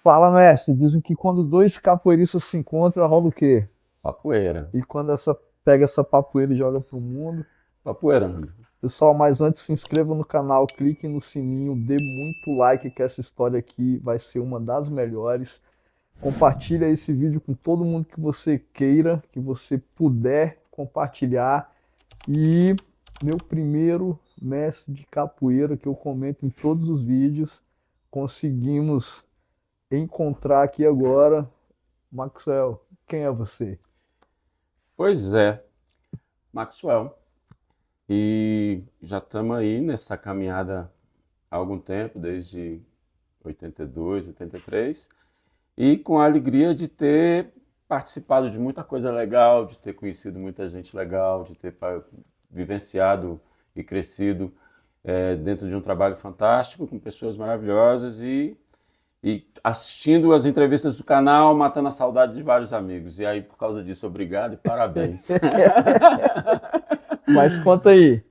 Fala, mestre. Dizem que quando dois capoeiristas se encontram, rola o quê? Papoeira. E quando pega essa papoeira e joga pro mundo. Papoeirando. Pessoal, mas antes se inscreva no canal, clique no sininho, dê muito like que essa história aqui vai ser uma das melhores. Compartilha esse vídeo com todo mundo que você queira, que você puder compartilhar. E meu primeiro mestre de capoeira que eu comento em todos os vídeos, conseguimos encontrar aqui agora. Maxwell, quem é você? Pois é, Maxwell. E já estamos aí nessa caminhada há algum tempo, desde 82, 83, e com a alegria de ter participado de muita coisa legal, de ter conhecido muita gente legal, de ter vivenciado e crescido dentro de um trabalho fantástico, com pessoas maravilhosas e assistindo as entrevistas do canal, matando a saudade de vários amigos. E aí, por causa disso, obrigado e parabéns. Mas conta aí, Pô,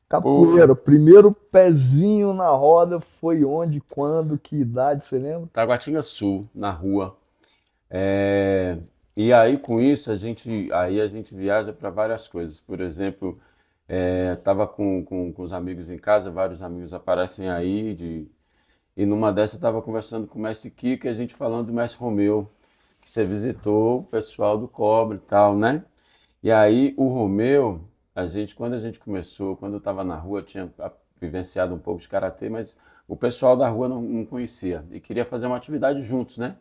capoeira, primeiro pezinho na roda foi onde, quando, que idade, você lembra? Taguatinga Sul, na rua. É, e aí, com isso, a gente viaja para várias coisas. Por exemplo, estava com os amigos em casa, vários amigos aparecem aí, e numa dessas eu estava conversando com o mestre Kiko e a gente falando do mestre Romeu, que você visitou o pessoal do Cobre e tal, né? E aí o Romeu, quando a gente começou, quando eu estava na rua, tinha vivenciado um pouco de karatê, mas o pessoal da rua não conhecia e queria fazer uma atividade juntos, né?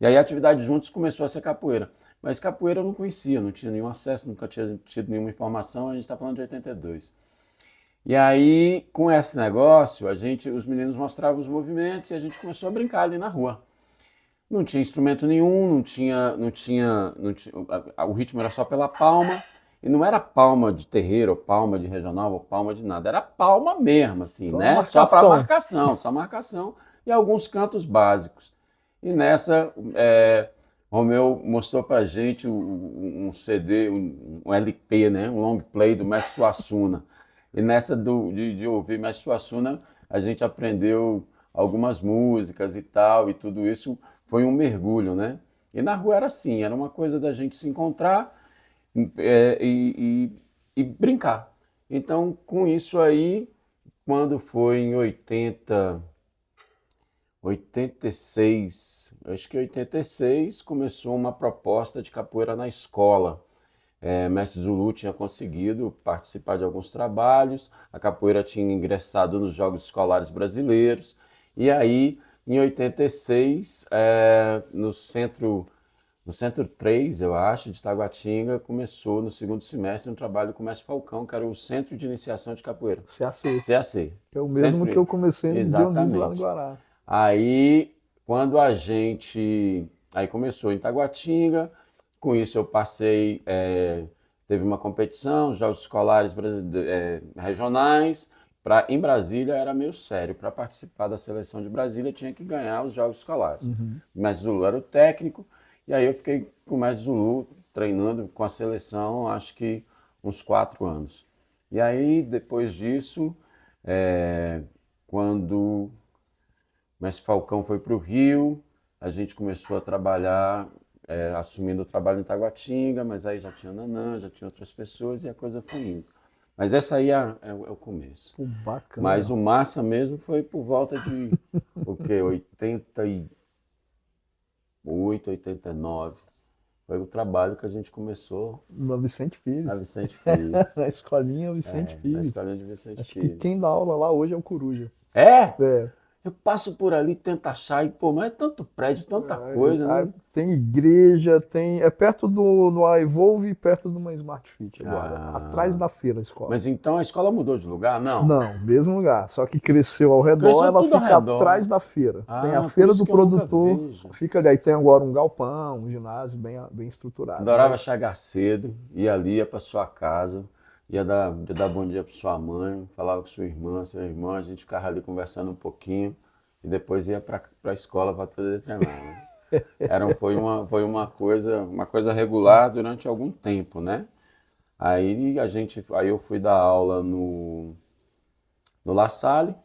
E aí a atividade juntos começou a ser capoeira. Mas capoeira eu não conhecia, não tinha nenhum acesso, nunca tinha tido nenhuma informação, a gente está falando de 82. E aí, com esse negócio, os meninos mostravam os movimentos e a gente começou a brincar ali na rua. Não tinha instrumento nenhum, não tinha, o ritmo era só pela palma, e não era palma de terreiro, ou palma de regional, ou palma de nada, era palma mesmo, assim, Só na né? Só para marcação. marcação, só marcação e alguns cantos básicos. E nessa, Romeu mostrou pra gente um CD, um LP, né? Um long play do Mestre Suassuna. E nessa de ouvir Mestre Suassuna, a gente aprendeu algumas músicas e tal, e tudo isso foi um mergulho, né? E na rua era assim, era uma coisa da gente se encontrar é, e, e brincar. Então, com isso aí, quando foi em 86, acho que em 86 começou uma proposta de capoeira na escola. Mestre Zulu tinha conseguido participar de alguns trabalhos, a capoeira tinha ingressado nos Jogos Escolares Brasileiros, e aí, em 86, no centro 3, eu acho, de Taguatinga, começou no segundo semestre um trabalho com o Mestre Falcão, que era o Centro de Iniciação de Capoeira, CAC. CAC. É o mesmo que Centro, eu comecei no Dionísio lá no exatamente. Guará. Aí, quando a gente. Aí começou em Taguatinga, com isso eu passei. Teve uma competição, Jogos Escolares regionais. Em Brasília era meio sério, para participar da seleção de Brasília tinha que ganhar os Jogos Escolares. Uhum. O Mestre Zulu era o técnico, e aí eu fiquei com o Mestre Zulu treinando com a seleção, acho que uns 4 anos. E aí, depois disso, quando mas Falcão foi para o Rio, a gente começou a trabalhar, assumindo o trabalho em Taguatinga, mas aí já tinha Nanã, já tinha outras pessoas e a coisa foi indo. Mas essa aí é o começo. Pô, Mas bacana. o massa mesmo foi por volta de, o quê? 88, 89. Foi o trabalho que a gente começou No Vicente na Pires. Vicente Pires, Na escolinha Vicente na Pires. escolinha de Vicente Acho que Pires. quem dá aula lá hoje é o Coruja. É? É. Eu passo por ali, tento achar e, pô, mas é tanto prédio, tanta coisa, Ah, né? tem igreja, tem. É perto do iEvolve e perto de uma Smart Fit agora. Atrás Ah, da feira a escola. mas então a escola mudou de lugar? Não. Não, mesmo lugar. Só que cresceu ao redor, Cresceu ela tudo ao fica redor. atrás da feira. Tem a Ah, por feira isso do que eu nunca produtor, vejo. fica ali. Aí tem agora um galpão, um ginásio bem estruturado. Adorava Mas chegar cedo, ia ali, ia pra sua casa, ia dar bom dia pra sua mãe, falava com sua irmã, seu irmão, a gente ficava ali conversando um pouquinho e depois ia pra escola para poder treinar, né? Foi uma coisa regular durante algum tempo, né? Aí eu fui dar aula no La Salle,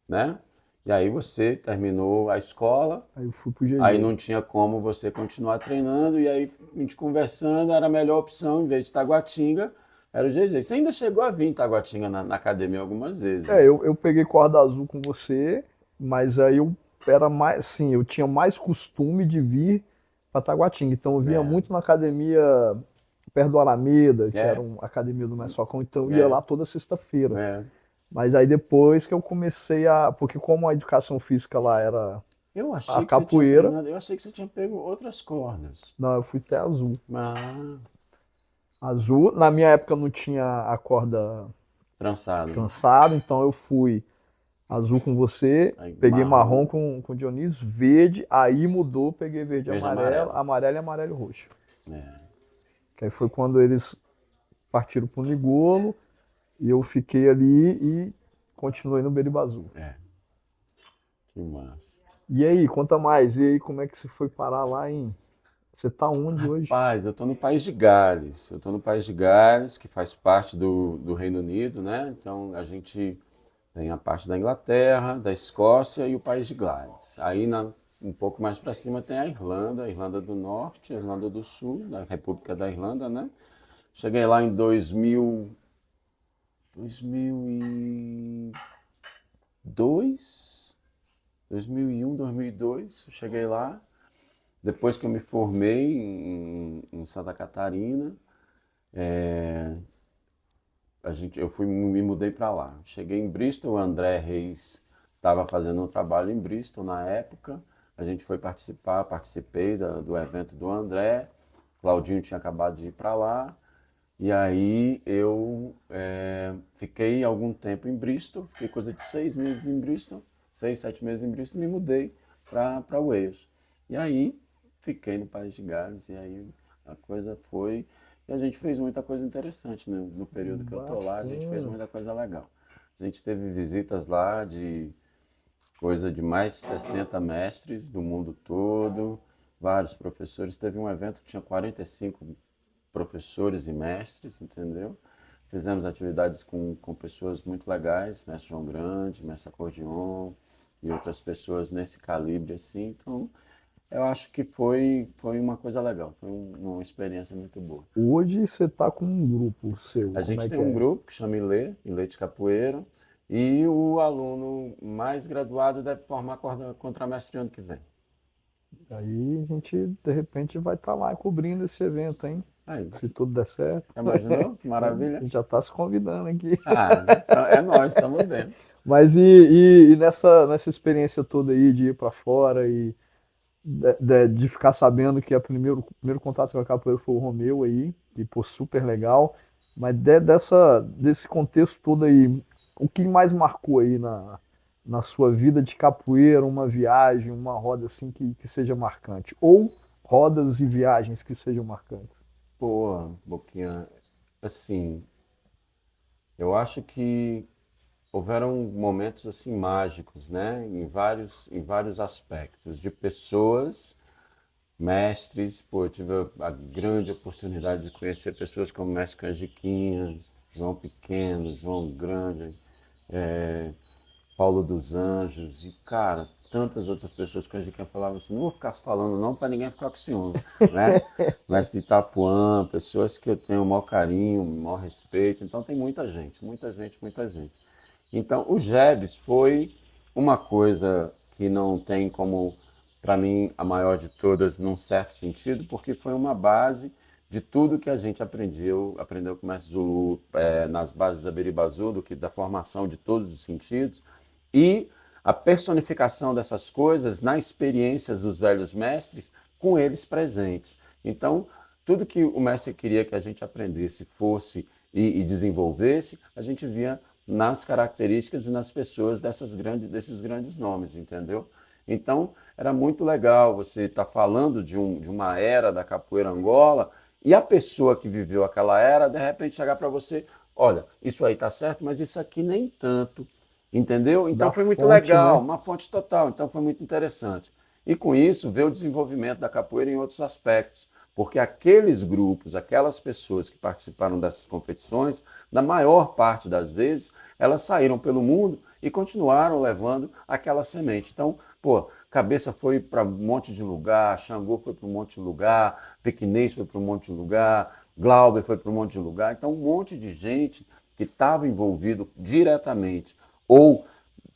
né? E aí você terminou a escola, Aí eu fui pro aí GG. não tinha como você continuar treinando, e aí a gente conversando, era a melhor opção, em vez de Taguatinga, era o GG. Você ainda chegou a vir em Taguatinga na academia algumas vezes, É, né? eu peguei corda azul com você, mas aí eu era mais, sim, eu tinha mais costume de vir para Taguatinga. Então eu vinha É, muito na academia perto do Alameda, que era é, uma academia do Mestre Falcão, então eu ia é, lá toda sexta-feira. é. Mas aí depois que eu comecei a, porque como a educação física lá era Eu a achei que você tinha capoeira, treinado, eu achei que você tinha pego outras cordas. não, eu fui até azul. Ah, Azul, na minha época não tinha a corda trançado, né? trançada, então eu fui azul com você, Aí peguei marrom marrom, com o Dionísio, verde, aí mudou, peguei verde e verde e amarelo, amarelo. amarelo e amarelo e roxo. É, Que aí foi quando eles partiram pro Nigolo e eu fiquei ali e continuei no Beriba Azul. é, que massa. E aí, conta mais, e aí como é que você foi parar lá em... Você tá onde hoje? Rapaz, eu estou no País de Gales. Eu estou no País de Gales, que faz parte do Reino Unido, né? Então a gente tem a parte da Inglaterra, da Escócia e o País de Gales. Um pouco mais para cima tem a Irlanda do Norte, a Irlanda do Sul, da República da Irlanda, né? Cheguei lá em 2002, 2001, 2002, eu cheguei lá. Depois que eu me formei em Santa Catarina, me mudei para lá. Cheguei em Bristol, o André Reis estava fazendo um trabalho em Bristol na época. A gente foi participei do evento do André. Claudinho tinha acabado de ir para lá. E aí eu fiquei algum tempo em Bristol, fiquei coisa de 6 meses em Bristol, 6, 7 meses em Bristol, e me mudei para Wales. E aí fiquei no País de Gales, e aí a coisa foi. E a gente fez muita coisa interessante, né? No período que eu tô lá, a gente fez Bacana. muita coisa legal. A gente teve visitas lá de coisa de mais de 60 mestres do mundo todo, vários professores. Teve um evento que tinha 45 professores e mestres, entendeu? Fizemos atividades com pessoas muito legais, mestre João Grande, mestre Acordeon e outras pessoas nesse calibre assim. Então, eu acho que foi uma coisa legal, foi uma experiência muito boa. Hoje você tá com um grupo seu, A como gente é tem que um é? grupo que chama Ilê de Capoeira, e o aluno mais graduado deve formar contramestre ano que vem. Aí a gente, de repente, vai estar lá cobrindo esse evento, hein? Aí, Se tudo der certo. já imaginou? Que A maravilha. gente já está se convidando aqui. Ah, então é nós, estamos dentro. Mas e nessa experiência toda aí de ir para fora e de ficar sabendo que o primeiro contato com a capoeira foi o Romeu aí, que pô, super legal. Mas desse contexto todo aí, o que mais marcou aí na sua vida de capoeira, uma viagem, uma roda assim que seja marcante? Ou rodas e viagens que sejam marcantes? Pô, Boquinha, assim, eu acho que houveram momentos assim mágicos, né? Em vários aspectos, de pessoas, mestres, pô, eu tive a grande oportunidade de conhecer pessoas como Mestre Canjiquinha, João Pequeno, João Grande, Paulo dos Anjos e, cara, tantas outras pessoas que a gente falava assim, não vou ficar falando não para ninguém ficar com ciúme, né? Mestre Itapuã, pessoas que eu tenho o maior carinho, o maior respeito, então tem muita gente, muita gente, muita gente. Então, o Jebs foi uma coisa que não tem como, para mim, a maior de todas, num certo sentido, porque foi uma base de tudo que a gente aprendeu com o Mestre Zulu, nas bases da Beriba Azul, da formação de todos os sentidos, e a personificação dessas coisas nas experiências dos velhos mestres com eles presentes. Então, tudo que o mestre queria que a gente aprendesse, fosse e desenvolvesse, a gente via nas características e nas pessoas desses grandes nomes, entendeu? Então, era muito legal você estar falando de uma era da capoeira Angola e a pessoa que viveu aquela era, de repente, chegar para você, olha, isso aí está certo, mas isso aqui nem tanto. Entendeu? Então Da foi muito fonte, legal, né? uma fonte total, então foi muito interessante. E com isso veio o desenvolvimento da capoeira em outros aspectos, porque aqueles grupos, aquelas pessoas que participaram dessas competições, na maior parte das vezes, elas saíram pelo mundo e continuaram levando aquela semente. Então, pô, Cabeça foi para um monte de lugar, Xangô foi para um monte de lugar, Pequinês foi para um monte de lugar, Glauber foi para um monte de lugar. Então, um monte de gente que estava envolvido diretamente ou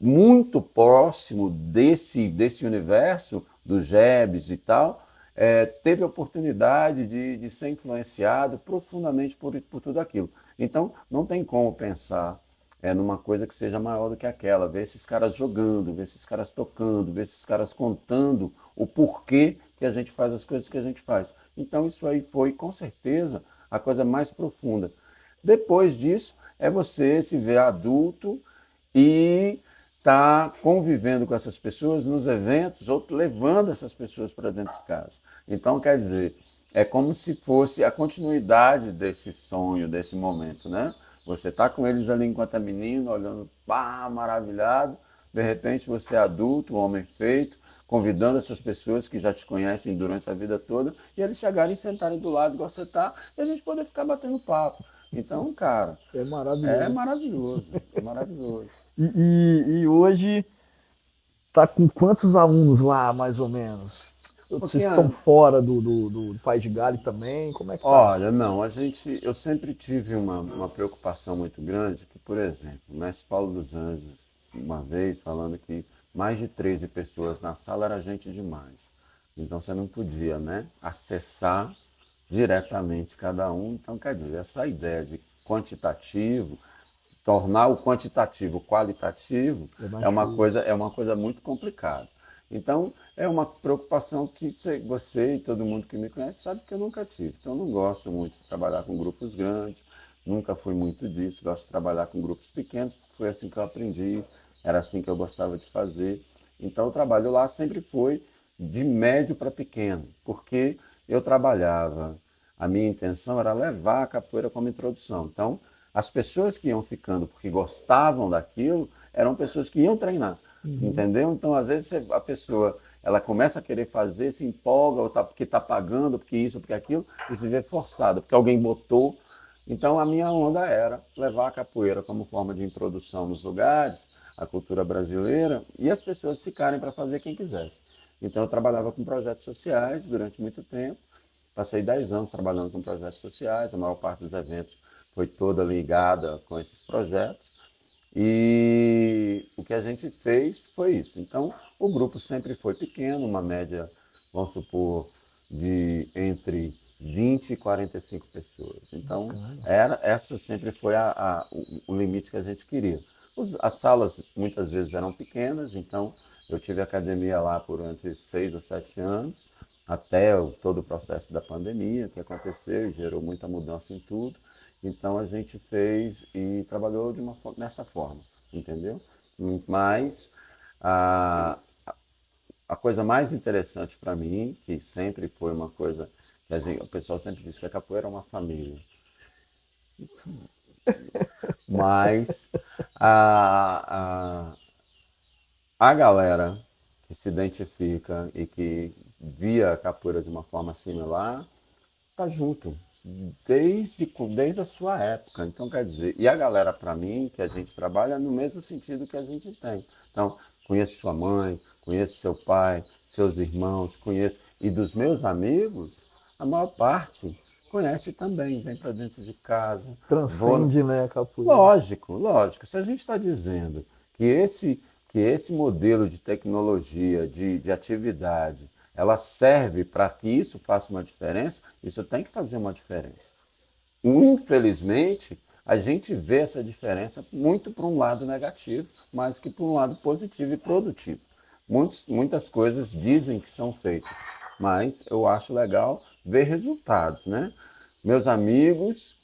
muito próximo desse universo do Jebs e tal, teve a oportunidade de ser influenciado profundamente por tudo aquilo. Então, não tem como pensar numa coisa que seja maior do que aquela, ver esses caras jogando, ver esses caras tocando, ver esses caras contando o porquê que a gente faz as coisas que a gente faz. Então, isso aí foi, com certeza, a coisa mais profunda. Depois disso, é você se ver adulto e tá convivendo com essas pessoas nos eventos ou levando essas pessoas para dentro de casa. Então, quer dizer, é como se fosse a continuidade desse sonho, desse momento, né? Você está com eles ali enquanto é menino, olhando, pá, maravilhado. De repente, você é adulto, homem feito, convidando essas pessoas que já te conhecem durante a vida toda e eles chegarem e sentarem do lado igual você está e a gente poder ficar batendo papo. Então, cara, É é maravilhoso. maravilhoso, é maravilhoso. E hoje tá com quantos alunos lá, mais ou menos? Vocês Porque, estão fora do País de Galho também? Como é que tá? olha, não, eu sempre tive uma preocupação muito grande, que, por exemplo, o mestre Paulo dos Anjos, uma vez falando que mais de 13 pessoas na sala era gente demais. Então você não podia, né, acessar diretamente cada um. Então, quer dizer, essa ideia de quantitativo, tornar o quantitativo qualitativo É mais difícil. é uma coisa muito complicada. Então, é uma preocupação que você e todo mundo que me conhece sabe que eu nunca tive. Então, eu não gosto muito de trabalhar com grupos grandes, nunca fui muito disso. Gosto de trabalhar com grupos pequenos, porque foi assim que eu aprendi, era assim que eu gostava de fazer. Então, o trabalho lá sempre foi de médio para pequeno, porque eu trabalhava, a minha intenção era levar a capoeira como introdução. Então, as pessoas que iam ficando porque gostavam daquilo eram pessoas que iam treinar, Uhum. entendeu? Então, às vezes, a pessoa ela começa a querer fazer, se empolga, ou tá, porque está pagando, porque isso, porque aquilo, e se vê forçada, porque alguém botou. Então, a minha onda era levar a capoeira como forma de introdução nos lugares, a cultura brasileira, e as pessoas ficarem para fazer quem quisesse. Então, eu trabalhava com projetos sociais durante muito tempo, passei 10 anos trabalhando com projetos sociais, a maior parte dos eventos foi toda ligada com esses projetos. E o que a gente fez foi isso. Então, o grupo sempre foi pequeno, uma média, vamos supor, de entre 20 e 45 pessoas. Então, Bacana. essa sempre foi o limite que a gente queria. As salas muitas vezes eram pequenas, então eu tive academia lá por entre 6 ou 7 anos, até todo o processo da pandemia que aconteceu e gerou muita mudança em tudo. Então a gente fez e trabalhou nessa forma, entendeu? Mas a, a coisa mais interessante para mim, que sempre foi uma coisa que o pessoal sempre disse que a capoeira é uma família, mas a, a galera que se identifica e que via a capoeira de uma forma similar, tá junto desde a sua época. Então, quer dizer, e a galera, para mim, que a gente trabalha no mesmo sentido que a gente tem. Então, conheço sua mãe, conheço seu pai, seus irmãos, conheço. E dos meus amigos, a maior parte conhece também, vem para dentro de casa. Vou. Transcende, né, a capoeira? Lógico, lógico. Se a gente está dizendo que esse modelo de tecnologia, de atividade, ela serve para que isso faça uma diferença, isso tem que fazer uma diferença. Infelizmente, a gente vê essa diferença muito para um lado negativo, mais que para um lado positivo e produtivo. Muitas coisas dizem que são feitas, mas eu acho legal ver resultados, né? Meus amigos,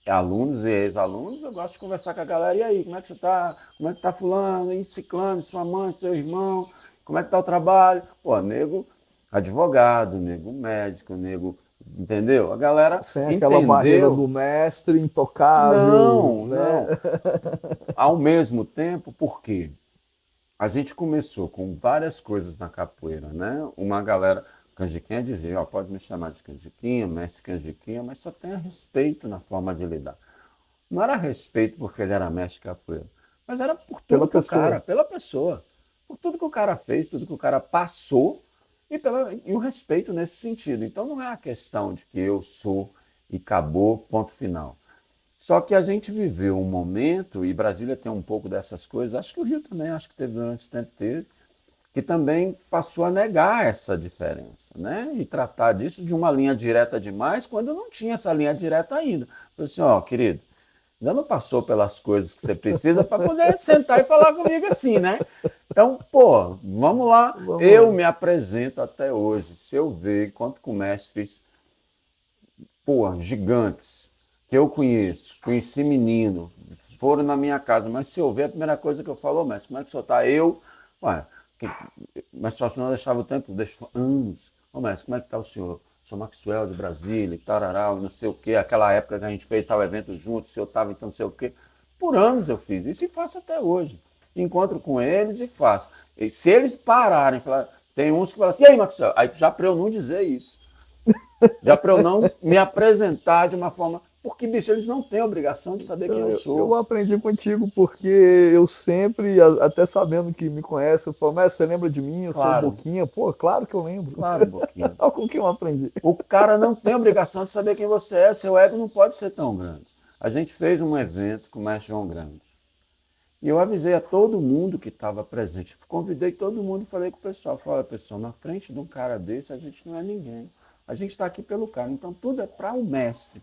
alunos e ex-alunos, eu gosto de conversar com a galera. E aí, como é que você está? Como é que está fulano, e ciclano, sua mãe, seu irmão? Como é que está o trabalho? Pô, nego advogado, nego médico, nego, entendeu? A galera Sem aquela barreira entendeu. do mestre intocável, Não, né? não. Ao mesmo tempo, por quê? A gente começou com várias coisas na capoeira, né? Uma galera, canjiquinha dizia, ó, pode me chamar de canjiquinha, mestre canjiquinha, mas só tenha respeito na forma de lidar. Não era respeito porque ele era mestre capoeira, Mas era por Pela tudo que pessoa. pela pessoa, por tudo que o cara fez, tudo que o cara passou e o respeito nesse sentido. Então não é a questão de que eu sou e acabou, ponto final. Só que a gente viveu um momento, e Brasília tem um pouco dessas coisas, acho que o Rio também, acho que teve durante o tempo teve, que também passou a negar essa diferença, né? E tratar disso de uma linha direta demais, quando não tinha essa linha direta ainda. Falei assim, ó, querido, ainda não passou pelas coisas que você precisa para poder sentar e falar comigo assim, né? Então, pô, vamos lá. Vamos Eu lá. me apresento até hoje. Se eu ver quanto com mestres, pô, gigantes, que eu conheço, conheci menino, foram na minha casa, mas se eu ver, a primeira coisa que eu falo, ô, mestre, como é que o senhor tá? Ué, que, mas só se não deixava o tempo, deixou anos. Ô, mestre, como é que tá o senhor? Sou Maxwell de Brasília, tarará, não sei o quê. Aquela época que a gente fez tal evento junto, o senhor estava então não sei o quê. Por anos eu fiz isso e faço até hoje. Encontro com eles e faço. E se eles pararem, falar, tem uns que falam assim, e aí, Maxwell? Aí já para eu não dizer isso. Já para eu não me apresentar de uma forma. Porque, bicho, eles não têm a obrigação de saber quem eu Eu sou. aprendi contigo porque eu sempre, até sabendo que me conhece, eu falo, mas você lembra de mim? Eu sou o Claro, Boquinha. Pô, claro que eu lembro. claro, Boquinha. Olha com quem eu aprendi. O cara não tem obrigação de saber quem você é, seu ego não pode ser tão grande. A gente fez um evento com o mestre João Grande. E eu avisei a todo mundo que estava presente. Convidei todo mundo e falei com o pessoal. Falei, pessoal, na frente de um cara desse, a gente não é ninguém. A gente está aqui pelo cara. Então tudo é para o mestre.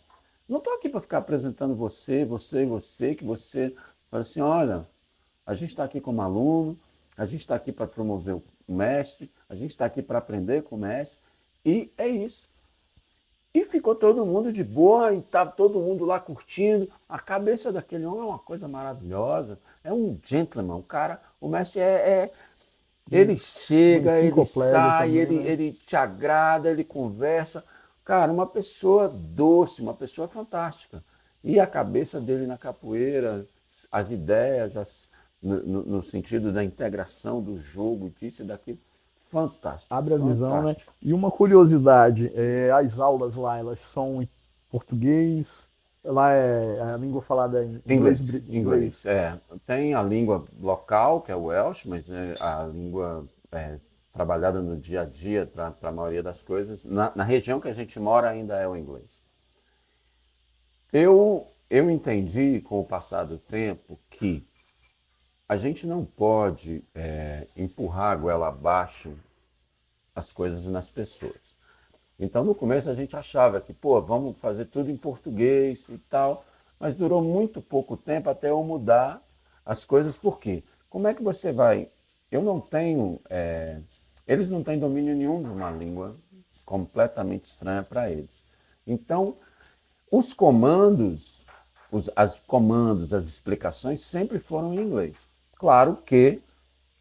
Não estou aqui para ficar apresentando você, que você fala assim, olha, a gente está aqui como aluno, a gente está aqui para promover o mestre, a gente está aqui para aprender com o mestre. E é isso. E ficou todo mundo de boa, e estava todo mundo lá curtindo. A cabeça daquele homem é uma coisa maravilhosa. É um gentleman, o cara, o mestre ele Um chega, ele enciclopédia sai, também, né? ele te agrada, ele conversa. Cara, uma pessoa doce, uma pessoa fantástica. E a cabeça dele na capoeira, as ideias, no sentido da integração do jogo, disso e daquilo. Fantástico, Abre a visão, né? fantástico. E uma curiosidade, as aulas lá, elas são em português, lá é a língua falada em inglês, Inglês, inglês. inglês, é. Tem a língua local, que é o Welsh, mas é a língua trabalhada no dia a dia para a maioria das coisas. Na região que a gente mora ainda é o inglês. Eu entendi com o passar do tempo que a gente não pode empurrar a goela abaixo as coisas nas pessoas. Então, no começo, a gente achava que, pô, vamos fazer tudo em português e tal, mas durou muito pouco tempo até eu mudar as coisas. Por quê? Como é que você vai... Eu não tenho... eles não têm domínio nenhum de uma língua completamente estranha para eles. Então, os comandos, as explicações sempre foram em inglês. Claro que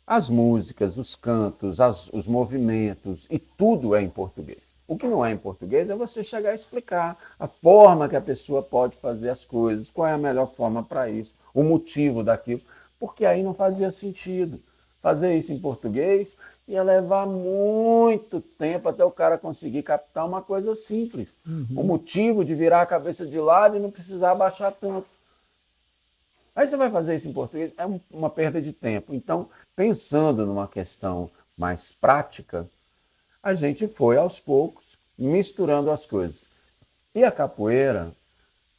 as músicas, os cantos, os movimentos e tudo é em português. O que não é em português é você chegar a explicar a forma que a pessoa pode fazer as coisas, qual é a melhor forma para isso, o motivo daquilo, porque aí não fazia sentido. Fazer isso em português ia levar muito tempo até o cara conseguir captar uma coisa simples. O motivo de virar a cabeça de lado e não precisar abaixar tanto. Aí você vai fazer isso em português, é uma perda de tempo. Então, pensando numa questão mais prática, a gente foi aos poucos misturando as coisas. E a capoeira,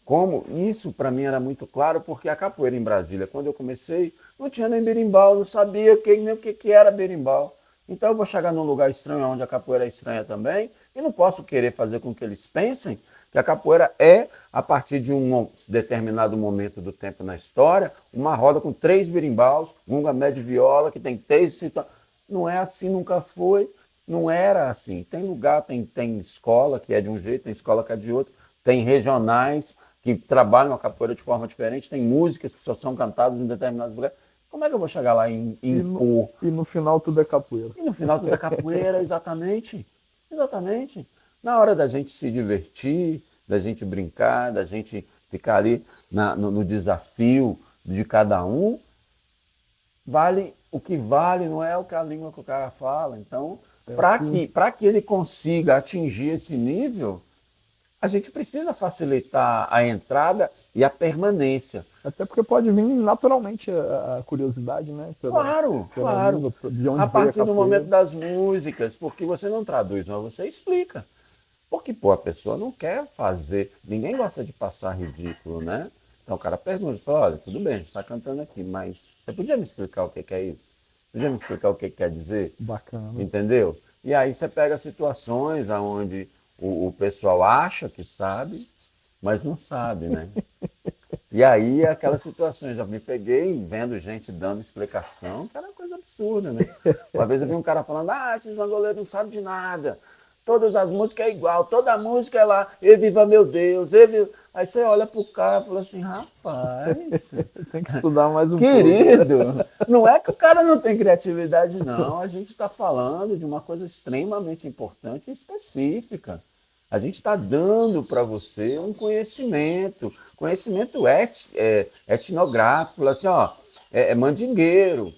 como isso para mim era muito claro, porque a capoeira em Brasília, quando eu comecei, não tinha nem berimbau, não sabia nem o que era berimbau. Então eu vou chegar num lugar estranho onde a capoeira é estranha também, e não posso querer fazer com que eles pensem que a capoeira é, a partir de um determinado momento do tempo na história, uma roda com 3 berimbaus, gunga, média e viola, que tem 3 situações. Não é assim, nunca foi, não era assim. Tem lugar, tem escola que é de um jeito, tem escola que é de outro, tem regionais que trabalham a capoeira de forma diferente, tem músicas que só são cantadas em determinados lugares. Como é que eu vou chegar lá e impor? E no final tudo é capoeira. E no final tudo é capoeira, exatamente. Exatamente. Na hora da gente se divertir, da gente brincar, da gente ficar ali no desafio de cada um, vale o que vale, não é o que a língua que o cara fala. Então, para que ele consiga atingir esse nível, a gente precisa facilitar a entrada e a permanência. Até porque pode vir naturalmente a curiosidade, né? Claro, Pela claro. língua, de onde A veio a partir do capoeira. momento das músicas, porque você não traduz, mas você explica. Porque, pô, a pessoa não quer fazer, ninguém gosta de passar ridículo, né? Então o cara pergunta, fala, olha, tudo bem, a gente está cantando aqui, mas você podia me explicar o que que é isso? Podia me explicar o que que quer dizer? Bacana. Entendeu? E aí você pega situações onde o pessoal acha que sabe, mas não sabe, né? E aí aquelas situações, já me peguei vendo gente dando explicação, que era uma coisa absurda, né? Uma vez eu vi um cara falando, esses angoleiros não sabem de nada. Todas as músicas é igual, toda música é lá, e viva meu Deus, e viva... Aí você olha pro cara e fala assim, rapaz, Tem que estudar mais um pouco. querido, não é que o cara não tem criatividade, não. A gente está falando de uma coisa extremamente importante e específica. A gente está dando para você um conhecimento, conhecimento etnográfico. Fala assim, ó, é mandingueiro.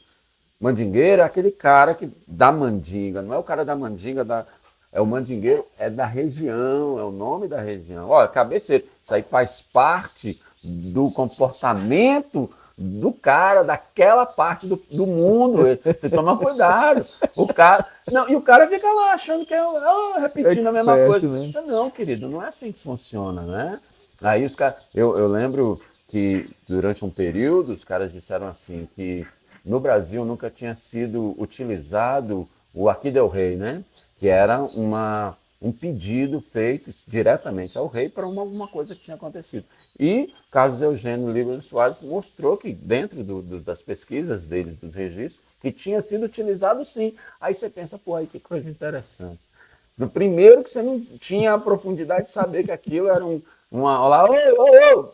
Mandingueiro é aquele cara que da mandinga, não é o cara da mandinga, é o mandingueiro, é da região, é o nome da região. Olha, cabeceiro, isso aí faz parte do comportamento do cara, daquela parte do mundo. Você toma cuidado. O cara, não, e o cara fica lá achando que repetindo a mesma Expert, coisa. né? Isso não, querido, não é assim que funciona, né? Aí os caras, eu lembro que durante um período os caras disseram assim que no Brasil nunca tinha sido utilizado o Aqui del Rei, né? Que era um pedido feito diretamente ao rei para alguma coisa que tinha acontecido. E Carlos Eugênio Líbano Soares mostrou que dentro das pesquisas dele, dos registros, que tinha sido utilizado sim. Aí você pensa, pô, aí que coisa interessante. No primeiro que você não tinha a profundidade de saber que aquilo era olá,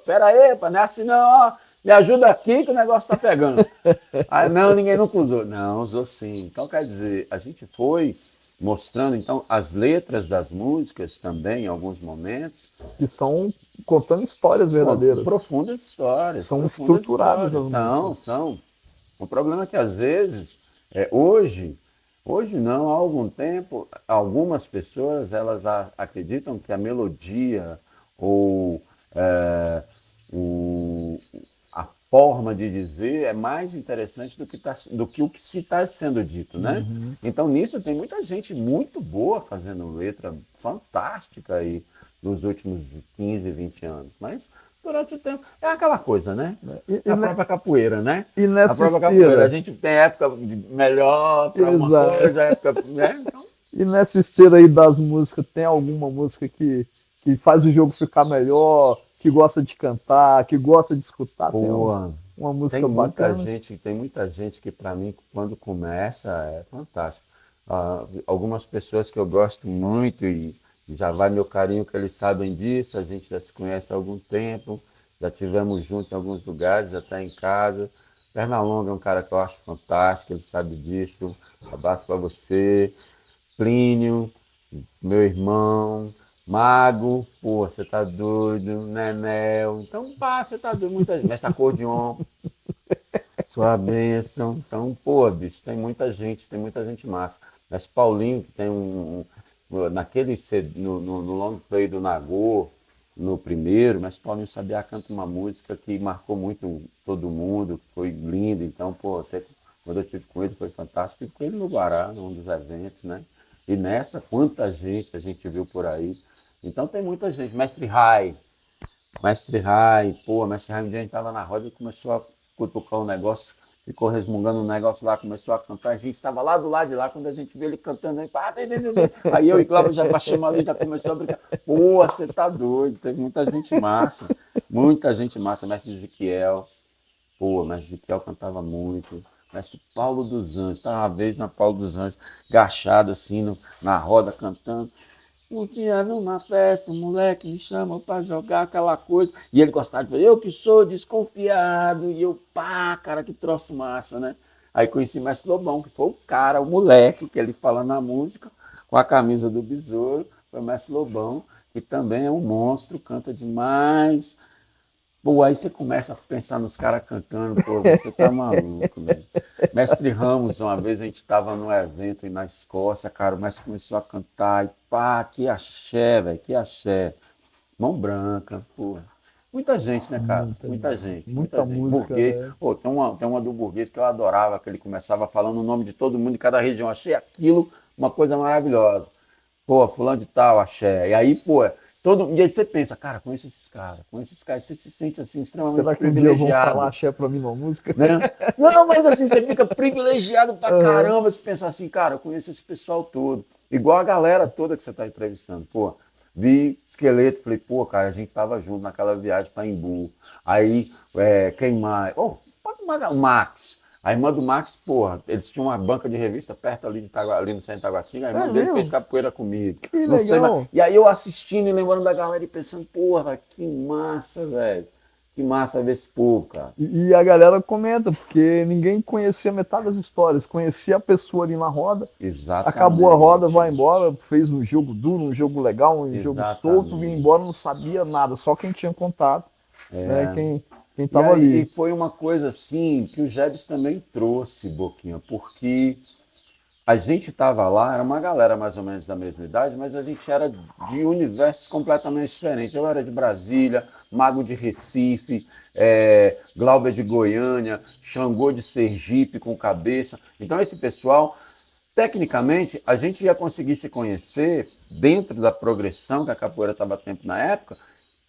pera aí, não é assim não, ó, me ajuda aqui que o negócio tá pegando. Aí, não, ninguém nunca usou. Não, usou sim. Então, quer dizer, a gente foi mostrando, então, as letras das músicas também, em alguns momentos, Que estão contando histórias verdadeiras. profundas histórias, São profundas estruturadas histórias. as músicas. São. O problema é que, às vezes, hoje não, há algum tempo, algumas pessoas, elas acreditam que a melodia ou é, o, a forma de dizer é mais interessante do que o que se está sendo dito, né? Uhum. Então, nisso, tem muita gente muito boa fazendo letra fantástica aí nos últimos 15, 20 anos. Mas, durante o tempo, é aquela coisa, né? É a própria capoeira, né? E A nessa própria capoeira. A esteira? gente tem época melhor para uma Exato. coisa, época, né? Então, E nessa esteira aí das músicas, tem alguma música que faz o jogo ficar melhor, que gosta de cantar, que gosta de escutar? Tem boa. uma música bacana? Tem muita gente que para mim, quando começa, é fantástico. Algumas pessoas que eu gosto muito e já vai meu carinho que eles sabem disso, a gente já se conhece há algum tempo, já tivemos juntos em alguns lugares, até em casa. Pernalonga é um cara que eu acho fantástico, ele sabe disso. Abraço para você. Plínio, meu irmão, Mago, pô, você tá doido, Nenel, então pá, você tá doido, muita gente, mestre acordeon, sua bênção, então, pô, bicho, tem muita gente massa. Mas Paulinho, que tem naquele no long play do Nagô, no primeiro, mas Paulinho Sabiá canta uma música que marcou muito todo mundo, foi lindo, então, pô, quando eu estive com ele foi fantástico, tive com ele no Guará, num dos eventos, né? E nessa, quanta gente a gente viu por aí. Então tem muita gente. Mestre Rai, pô, Mestre Rai, um dia a gente estava na roda e começou a cutucar um negócio, ficou resmungando um negócio lá, começou a cantar. A gente estava lá do lado de lá, quando a gente viu ele cantando, aí eu e Cláudio já baixamos ali, já começou a brincar. Pô, você tá doido, teve muita gente massa. Muita gente massa. Mestre Ezequiel, pô, Mestre Ezequiel cantava muito. Mestre Paulo dos Anjos, estava uma vez na Paulo dos Anjos, agachado assim na roda cantando. Um dia numa festa, um moleque me chamou para jogar aquela coisa. E ele gostava de fazer, eu que sou desconfiado. E eu, pá, cara, que troço massa, né? Aí conheci o Mestre Lobão, que foi o cara, o moleque, que ele fala na música, com a camisa do Besouro. Foi o Mestre Lobão, que também é um monstro, canta demais. Pô, aí você começa a pensar nos caras cantando, pô, você tá maluco, velho. Mestre Ramos, uma vez a gente tava num evento na Escócia, cara, o mestre começou a cantar e pá, que axé, velho, que axé. Mão branca, pô. Muita gente, né, cara? Muita, muita Muita gente. música. Burguês. Pô, tem uma do Burguês que eu adorava, que ele começava falando o nome de todo mundo de cada região. Achei aquilo uma coisa maravilhosa. Pô, fulano de tal, axé. E aí, pô, e aí você pensa, cara, conheço esses caras, você se sente assim extremamente Será que um dia vão falar privilegiado, axé pra mim numa música? né? Não, mas assim, você fica privilegiado pra Aham. caramba, você pensa assim, cara, eu conheço esse pessoal todo. Igual a galera toda que você tá entrevistando. Pô, vi Esqueleto, falei, pô, cara, a gente tava junto naquela viagem pra Embu. Aí, quem mais? Oh, o Max. A irmã do Max, porra, eles tinham uma banca de revista perto ali, ali no centro de Taguatinga, a irmã É dele fez mesmo? capoeira comigo. Que Não sei, mas... legal. E aí eu assistindo e lembrando da galera e pensando, porra, que massa, velho. Que massa ver esse povo, cara. E a galera comenta, porque ninguém conhecia metade das histórias. Conhecia a pessoa ali na roda, acabou a roda, Exatamente. vai embora, fez um jogo duro, um jogo legal, um jogo solto, vinha Exatamente. embora, não sabia nada, só quem tinha contato, né? Quem E tava aí e ali. foi uma coisa assim que o Jebs também trouxe, Boquinha, porque a gente estava lá, era uma galera mais ou menos da mesma idade, mas a gente era de universos completamente diferentes. Eu era de Brasília, Mago de Recife, Glauber de Goiânia, Xangô de Sergipe com cabeça. Então esse pessoal, tecnicamente, a gente ia conseguir se conhecer dentro da progressão que a capoeira estava tendo na época,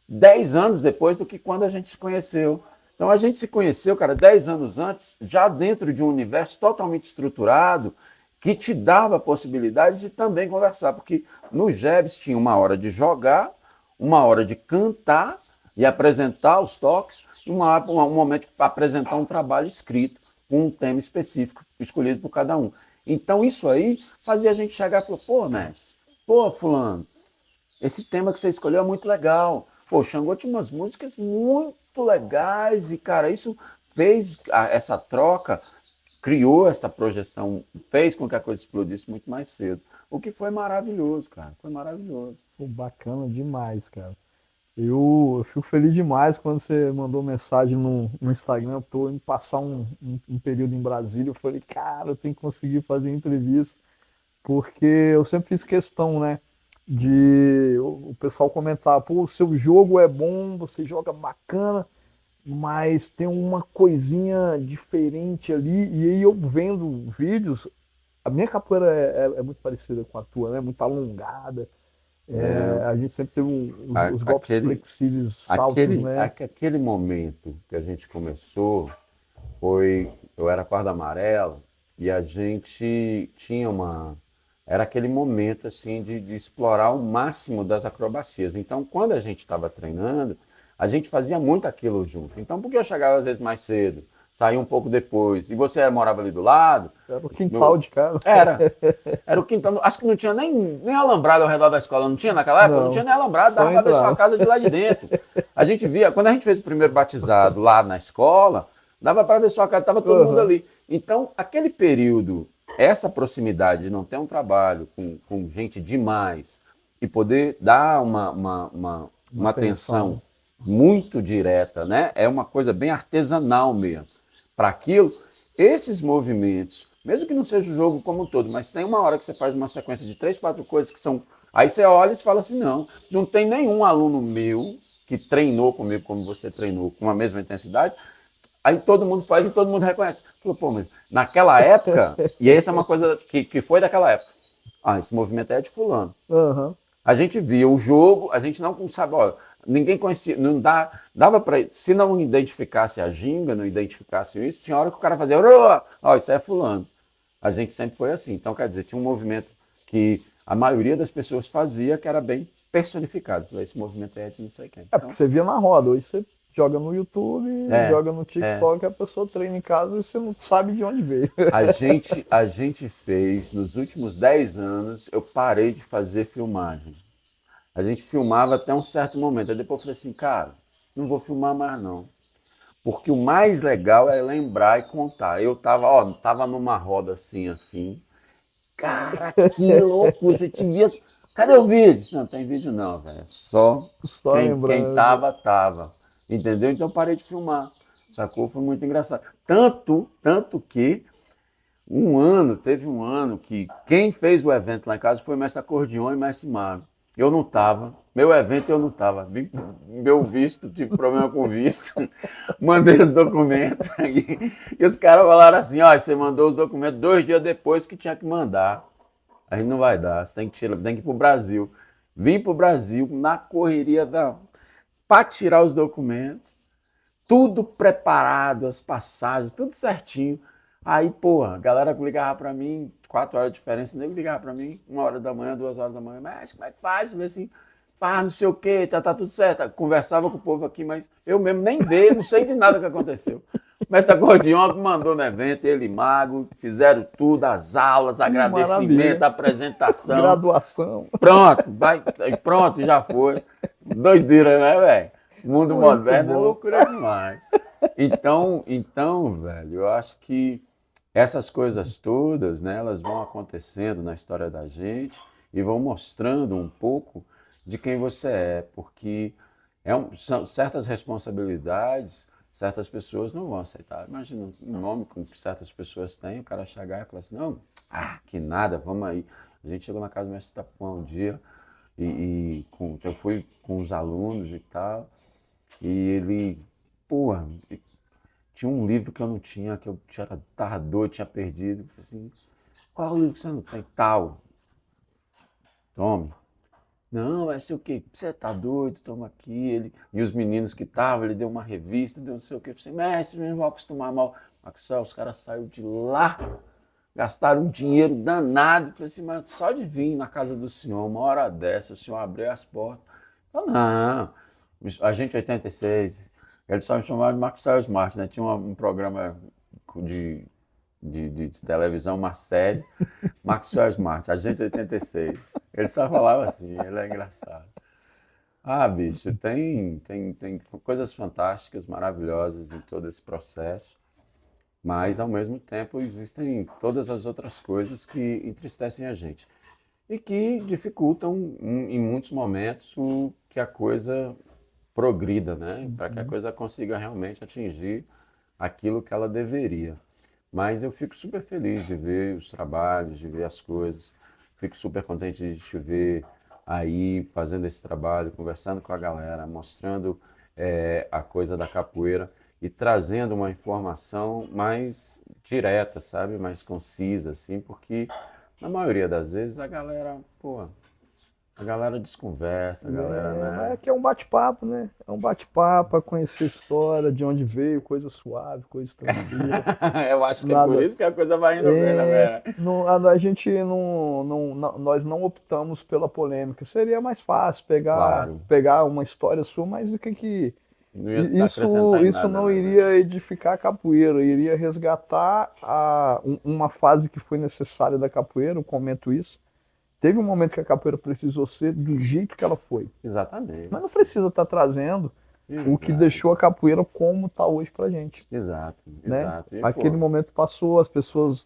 10 anos depois do que quando a gente se conheceu. Então a gente se conheceu, cara, 10 anos antes, já dentro de um universo totalmente estruturado, que te dava possibilidades de também conversar, porque no Jebs tinha uma hora de jogar, uma hora de cantar e apresentar os toques, e um momento para apresentar um trabalho escrito, com um tema específico, escolhido por cada um. Então isso aí fazia a gente chegar e falar, pô, mestre, pô, fulano, esse tema que você escolheu é muito legal. Pô, o Xangô tinha umas músicas muito legais e, cara, isso fez essa troca, criou essa projeção, fez com que a coisa explodisse muito mais cedo. O que foi maravilhoso, cara. Foi maravilhoso. Pô, bacana demais, cara. Eu fico feliz demais quando você mandou mensagem no Instagram. Eu tô indo passar um período em Brasília. Eu falei, cara, eu tenho que conseguir fazer entrevista. Porque eu sempre fiz questão, né, de o pessoal comentar, pô, o seu jogo é bom, você joga bacana, mas tem uma coisinha diferente ali, e aí eu vendo vídeos, a minha capoeira é muito parecida com a tua, né, muito alongada, a gente sempre teve os golpes Aquele, flexíveis, saltos, né, aquele momento que a gente começou foi, eu era corda amarela e a gente tinha uma, era aquele momento assim de explorar o máximo das acrobacias. Então, quando a gente estava treinando, a gente fazia muito aquilo junto. Então, por que eu chegava às vezes mais cedo, saía um pouco depois, e você morava ali do lado? era o quintal de casa. Era o quintal, acho que não tinha nem alambrado ao redor da escola, não tinha naquela época? Não tinha Não, nem alambrado, só dava para ver sua entrava. casa de lá de dentro. A gente via, quando a gente fez o primeiro batizado lá na escola, dava para ver sua casa, estava todo mundo Uhum. ali. Então, aquele período, essa proximidade de não ter um trabalho com gente demais e poder dar Uma uma atenção atenção. muito direta, né? É uma coisa bem artesanal mesmo. Para aquilo, esses movimentos, mesmo que não seja o jogo como um todo, mas tem uma hora que você faz uma sequência de 3, 4 coisas que são. Aí você olha e fala assim: não tem nenhum aluno meu que treinou comigo como você treinou, com a mesma intensidade. Aí todo mundo faz e todo mundo reconhece. Falou, pô, mas naquela época, e essa é uma coisa que foi daquela época. Ah, esse movimento é de fulano. Uhum. A gente via o jogo, a gente não sabe, ó, ninguém conhecia, não dava para, se não identificasse a ginga, não identificasse isso, tinha hora que o cara fazia, ó, isso é fulano. A gente sempre foi assim. Então, quer dizer, tinha um movimento que a maioria das pessoas fazia que era bem personificado. Esse movimento é de não sei quem. É Então, porque você via na roda, hoje você joga no YouTube, é, joga no é. TikTok, a pessoa treina em casa e você não sabe de onde veio. A gente fez, nos últimos 10 anos, eu parei de fazer filmagem. A gente filmava até um certo momento. Aí depois eu falei assim, cara, não vou filmar mais não. Porque o mais legal é lembrar e contar. Eu tava numa roda assim, assim. Cara, que loucura, você te via. Cadê o vídeo? Não, tem vídeo não, velho. Só Só quem lembrando. tava. Entendeu? Então eu parei de filmar. Sacou? Foi muito engraçado. Tanto que teve um ano que quem fez o evento lá em casa foi o mestre Acordeon e mestre Mago. Eu não estava. Meu evento eu não estava. Meu visto, tive problema com o visto. Mandei os documentos. E os caras falaram assim, ó, você mandou os documentos 2 dias depois que tinha que mandar. Aí não vai dar, você tem que ir para o Brasil. Vim para o Brasil na correria para tirar os documentos. Tudo preparado, as passagens, tudo certinho. Aí, porra, a galera ligava pra mim, 4 horas de diferença, nem ligava pra mim, 1 hora da manhã, 2 horas da manhã, mas como é que faz? Eu falei assim, não sei o quê, tá tudo certo. Conversava com o povo aqui, mas eu mesmo nem vejo, não sei de nada que aconteceu. Mas essa Gordionca mandou no evento, ele e Mago, fizeram tudo, as aulas, agradecimento, maravilha. Apresentação. Graduação. Pronto, já foi. Doideira, né, velho? O mundo Muito moderno é bom. loucura demais. Então, velho, eu acho que essas coisas todas, né, elas vão acontecendo na história da gente e vão mostrando um pouco de quem você é, porque são certas responsabilidades, certas pessoas não vão aceitar. Imagina um nome que certas pessoas têm, o cara chegar e falar assim, não, que nada, vamos aí. A gente chegou na casa do mestre Tapuã um dia, eu fui com os alunos e tal, e ele, porra, tinha um livro que eu não tinha, que eu tava doido, tinha perdido. Eu falei assim, qual livro que você não tem? Tal. Tome. Não, vai ser o quê? Você tá doido? Toma aqui. E os meninos que estavam, ele deu uma revista, deu não sei o quê. Eu falei assim, mestre, não vou acostumar mal. Maxwell, os caras saíram de lá, gastaram um dinheiro danado. Eu falei assim, mas só de vir na casa do senhor, uma hora dessa, o senhor abrir as portas. Eu, não, a gente 86, eles só me chamavam de Maxwell Smart, né? Tinha um programa de televisão, uma série, Maxwell Smart, Agente 86. Ele só falava assim, ele é engraçado. Bicho, tem coisas fantásticas, maravilhosas em todo esse processo, mas ao mesmo tempo existem todas as outras coisas que entristecem a gente e que dificultam em muitos momentos que a coisa progrida, né? Para que a coisa consiga realmente atingir aquilo que ela deveria. Mas eu fico super feliz de ver os trabalhos, de ver as coisas. Fico super contente de te ver aí fazendo esse trabalho, conversando com a galera, mostrando a coisa da capoeira e trazendo uma informação mais direta, sabe? Mais concisa, assim, porque na maioria das vezes a galera desconversa, a galera, né? É que é um bate-papo, né? É um bate-papo para conhecer a história, de onde veio, coisa suave, coisa tranquila. Eu acho que é por isso que a coisa vai indo bem, né, velho? A gente nós não optamos pela polêmica. Seria mais fácil pegar uma história sua, mas o que Não ia acrescentar em isso nada, não né, iria edificar a capoeira, iria resgatar uma fase que foi necessária da capoeira, eu comento isso. Teve um momento que a capoeira precisou ser do jeito que ela foi. Exatamente. Mas não precisa estar trazendo o que deixou a capoeira como está hoje pra gente. Exato, Né? exato. E, Aquele momento passou, as pessoas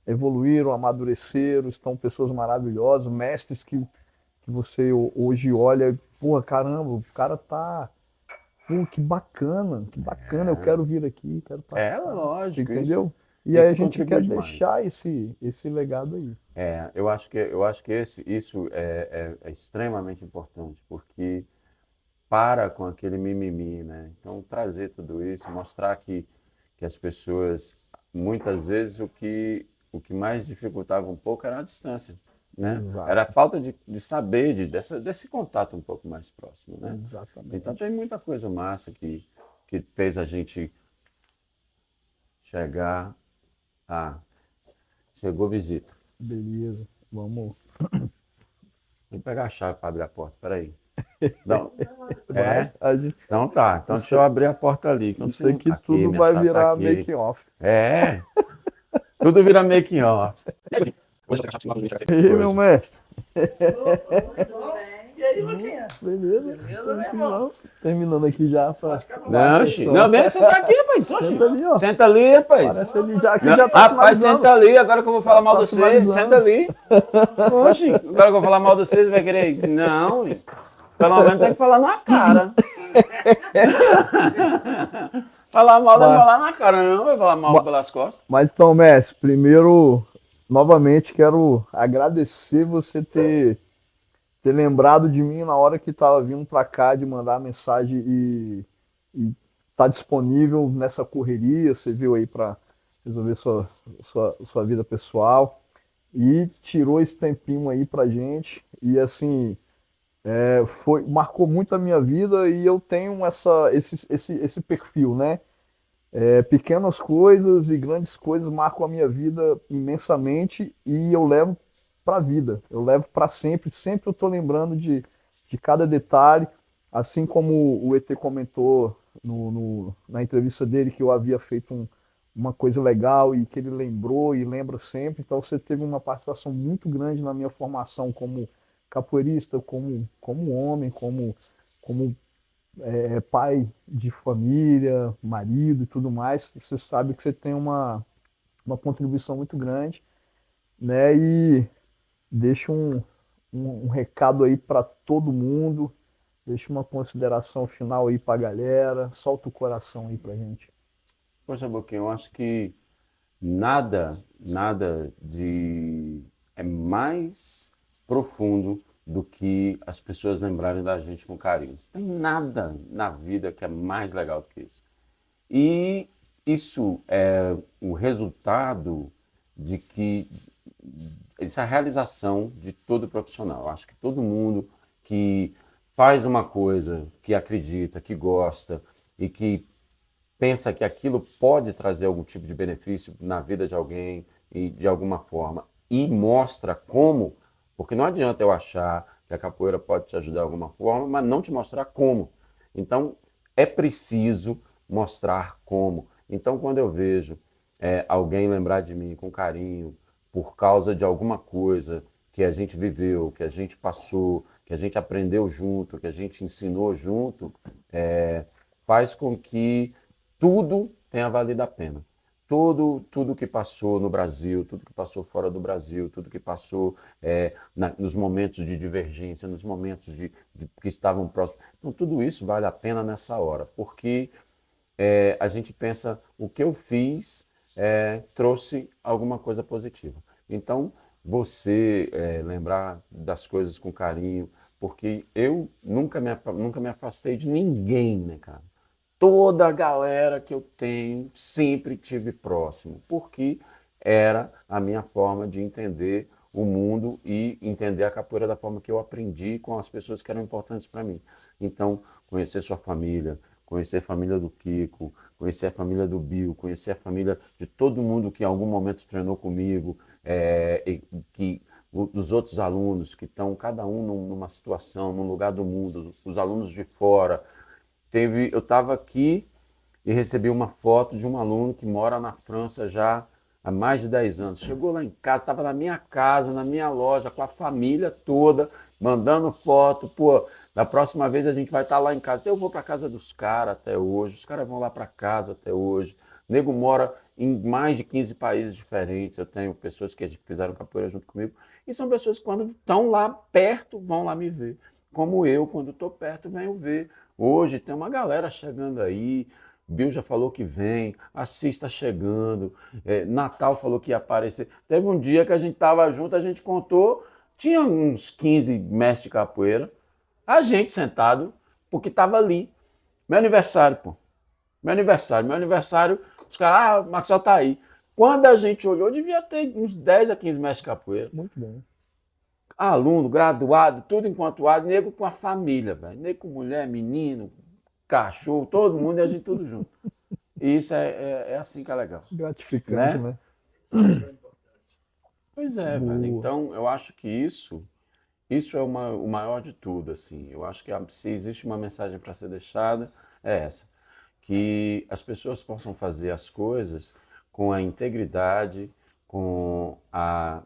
evoluíram, amadureceram, estão pessoas maravilhosas, mestres que você hoje olha, pô, caramba, o cara tá... Pô, que bacana, eu quero vir aqui, quero passar. lógico. Entendeu? E isso aí a gente contribui quer demais. deixar esse legado aí. Eu acho que isso é extremamente importante, porque para com aquele mimimi, né? Então, trazer tudo isso, mostrar que as pessoas, muitas vezes, o que mais dificultava um pouco era a distância, né? Exato. Era a falta de saber, desse contato um pouco mais próximo, né? Exatamente. Então, tem muita coisa massa que fez a gente chegar chegou visita. Beleza, vamos. Vou pegar a chave para abrir a porta, peraí. Não. A gente, Então tá, então deixa eu abrir a porta ali. Que eu não isso sei aqui tá aqui, tudo minha vai chave tá virar aqui. making off. Tudo vira making off. E aí, meu mestre? E aí, Luquinha? Beleza? Beleza, meu irmão? Terminando aqui já. Não, vem sentar aqui, rapaz. Senta ali, ó. Senta ali, rapaz. Parece ali já que Não, já tá rapaz, finalizando. senta ali, agora que eu vou falar mal tá de você, finalizando. senta ali. Oxi, agora que eu vou falar mal de você, você vai querer. Não, pelo menos tem que falar na cara. Falar mal tem que falar na cara, não vai falar mal pelas costas. Mas então, mestre, primeiro, novamente quero agradecer você ter ter lembrado de mim na hora que estava vindo para cá, de mandar mensagem e tá disponível nessa correria, você viu aí para resolver sua vida pessoal e tirou esse tempinho aí pra gente e assim marcou muito a minha vida e eu tenho esse perfil, né? Pequenas coisas e grandes coisas marcam a minha vida imensamente e eu levo para a vida, eu levo para sempre. Sempre eu estou lembrando de cada detalhe, assim como o ET comentou na entrevista dele que eu havia feito uma coisa legal e que ele lembrou e lembra sempre. Então você teve uma participação muito grande na minha formação como capoeirista, como homem, como pai de família, marido e tudo mais, você sabe que você tem uma contribuição muito grande, né? E deixa um recado aí para todo mundo, deixa uma consideração final aí para a galera, solta o coração aí pra gente. Poxa, Boquinha, eu acho que nada de é mais profundo do que as pessoas lembrarem da gente com carinho. Não tem nada na vida que é mais legal do que isso. E isso é o resultado de que essa realização de todo profissional. Eu acho que todo mundo que faz uma coisa, que acredita, que gosta e que pensa que aquilo pode trazer algum tipo de benefício na vida de alguém e de alguma forma e mostra como, porque não adianta eu achar que a capoeira pode te ajudar de alguma forma, mas não te mostrar como. Então é preciso mostrar como. Então quando eu vejo alguém lembrar de mim com carinho por causa de alguma coisa que a gente viveu, que a gente passou, que a gente aprendeu junto, que a gente ensinou junto, faz com que tudo tenha valido a pena. Tudo que passou no Brasil, tudo que passou fora do Brasil, tudo que passou nos momentos de divergência, nos momentos que estavam próximos. Então, tudo isso vale a pena nessa hora, porque a gente pensa, o que eu fiz trouxe alguma coisa positiva. Então, você lembrar das coisas com carinho, porque eu nunca me afastei de ninguém, né, cara? Toda a galera que eu tenho sempre tive próximo, porque era a minha forma de entender o mundo e entender a capoeira da forma que eu aprendi com as pessoas que eram importantes para mim. Então, conhecer sua família, conhecer a família do Kiko, conhecer a família do Bill, conhecer a família de todo mundo que em algum momento treinou comigo, dos outros alunos que estão cada um numa situação, num lugar do mundo, os alunos de fora. Eu estava aqui e recebi uma foto de um aluno que mora na França já há mais de 10 anos. Chegou lá em casa, estava na minha casa, na minha loja, com a família toda, mandando foto. Pô, da próxima vez a gente vai estar lá em casa. Então eu vou para casa dos caras até hoje, os caras vão lá para casa até hoje. O nego mora em mais de 15 países diferentes. Eu tenho pessoas que fizeram capoeira junto comigo. E são pessoas que quando estão lá perto, vão lá me ver. Como eu, quando estou perto, venho ver. Hoje tem uma galera chegando aí, Bill já falou que vem, Assis está chegando, Natal falou que ia aparecer. Teve um dia que a gente estava junto, a gente contou, tinha uns 15 mestres de capoeira, a gente sentado, porque estava ali. Meu aniversário, pô. Meu aniversário, os caras, o Maxwell tá aí. Quando a gente olhou, devia ter uns 10 a 15 mestres de capoeira. Muito bom. Aluno, graduado, tudo enquantoado, nego com a família, velho. Nego com mulher, menino, cachorro, todo mundo e a gente tudo junto. E isso é assim que é legal. Gratificante, Né? né? Pois é, velho. Então, eu acho que isso é o maior de tudo, assim. Eu acho que se existe uma mensagem para ser deixada, é essa. Que as pessoas possam fazer as coisas com a integridade, com a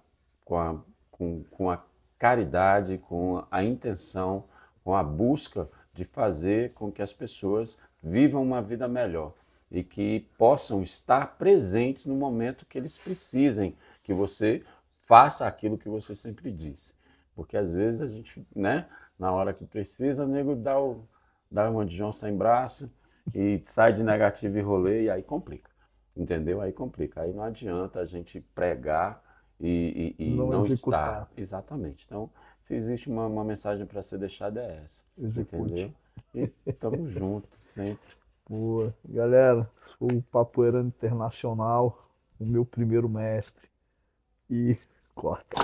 caridade, com a intenção, com a busca de fazer com que as pessoas vivam uma vida melhor e que possam estar presentes no momento que eles precisem, que você faça aquilo que você sempre disse. Porque às vezes a gente, né, na hora que precisa, o nego dá uma de João sem braço e sai de negativo e rolê e aí complica, entendeu? Aí complica, aí não adianta a gente pregar e Não não executar. estar. Exatamente. Então, Se existe uma mensagem para ser deixada, é essa. Execute. Entendeu? E tamo junto, sempre. Boa. Galera, esse foi o Papoeirando Internacional, o meu primeiro mestre. E corta.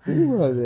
Ih, mano.